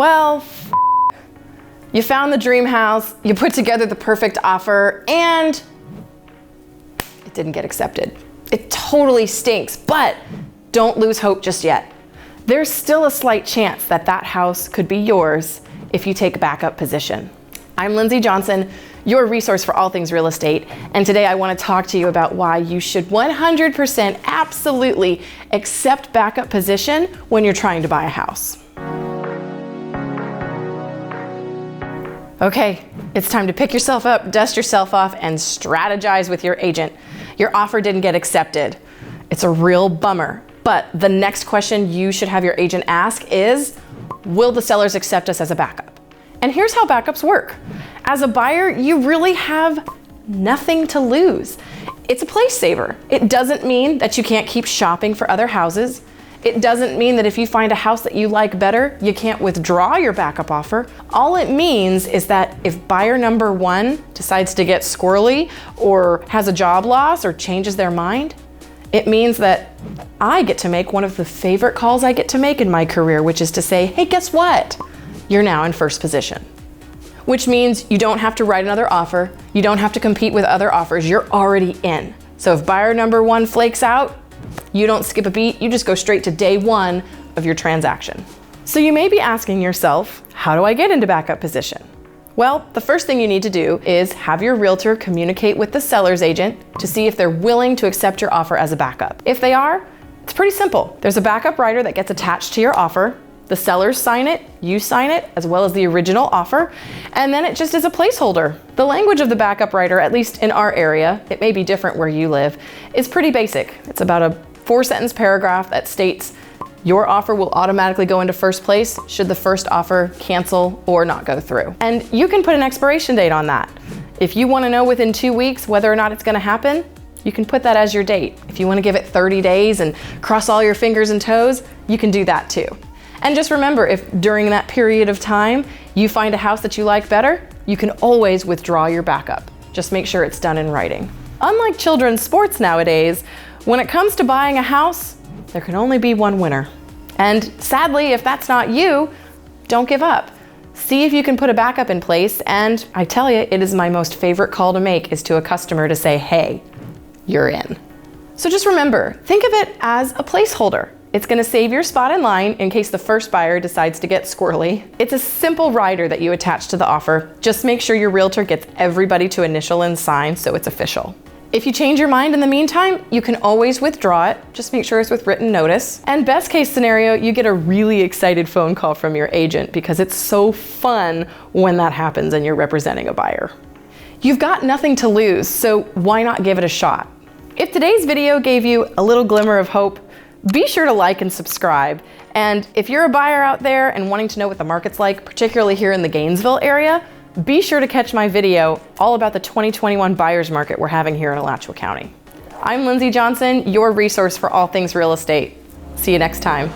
Well, you found the dream house, you put together the perfect offer, and it didn't get accepted. It totally stinks, but don't lose hope just yet. There's still a slight chance that that house could be yours if you take a backup position. I'm Lindsey Johnson, your resource for all things real estate, and today I want to talk to you about why you should 100% absolutely accept backup position when you're trying to buy a house. Okay, it's time to pick yourself up, dust yourself off, and strategize with your agent. Your offer didn't get accepted. It's a real bummer, but the next question you should have your agent ask is, will the sellers accept us as a backup? And here's how backups work. As a buyer, you really have nothing to lose. It's a place saver. It doesn't mean that you can't keep shopping for other houses. It doesn't mean that if you find a house that you like better, you can't withdraw your backup offer. All it means is that if buyer number one decides to get squirrely or has a job loss or changes their mind, it means that I get to make one of the favorite calls I get to make in my career, which is to say, hey, guess what? You're now in first position. Which means you don't have to write another offer. You don't have to compete with other offers. You're already in. So if buyer number one flakes out, you don't skip a beat, you just go straight to day one of your transaction. So you may be asking yourself, how do I get into backup position? Well, the first thing you need to do is have your realtor communicate with the seller's agent to see if they're willing to accept your offer as a backup. If they are, it's pretty simple. There's a backup rider that gets attached to your offer. The sellers sign it, you sign it, as well as the original offer, and then it just is a placeholder. The language of the backup rider, at least in our area, it may be different where you live, is pretty basic. It's about a 4-sentence paragraph that states your offer will automatically go into first place should the first offer cancel or not go through. And you can put an expiration date on that. If you want to know within 2 weeks whether or not it's going to happen, you can put that as your date. If you want to give it 30 days and cross all your fingers and toes, you can do that too. And just remember, if during that period of time you find a house that you like better, you can always withdraw your backup. Just make sure it's done in writing. Unlike children's sports nowadays, when it comes to buying a house, there can only be one winner. And sadly, if that's not you, don't give up. See if you can put a backup in place, and I tell you, it is my most favorite call to make is to a customer to say, hey, you're in. So just remember, think of it as a placeholder. It's gonna save your spot in line in case the first buyer decides to get squirrely. It's a simple rider that you attach to the offer. Just make sure your realtor gets everybody to initial and sign so it's official. If you change your mind in the meantime, you can always withdraw it. Just make sure it's with written notice. And best case scenario, you get a really excited phone call from your agent because it's so fun when that happens and you're representing a buyer. You've got nothing to lose, so why not give it a shot? If today's video gave you a little glimmer of hope, be sure to like and subscribe. And if you're a buyer out there and wanting to know what the market's like, particularly here in the Gainesville area, be sure to catch my video all about the 2021 buyer's market we're having here in Alachua County. I'm Lindsey Johnson, your resource for all things real estate. See you next time.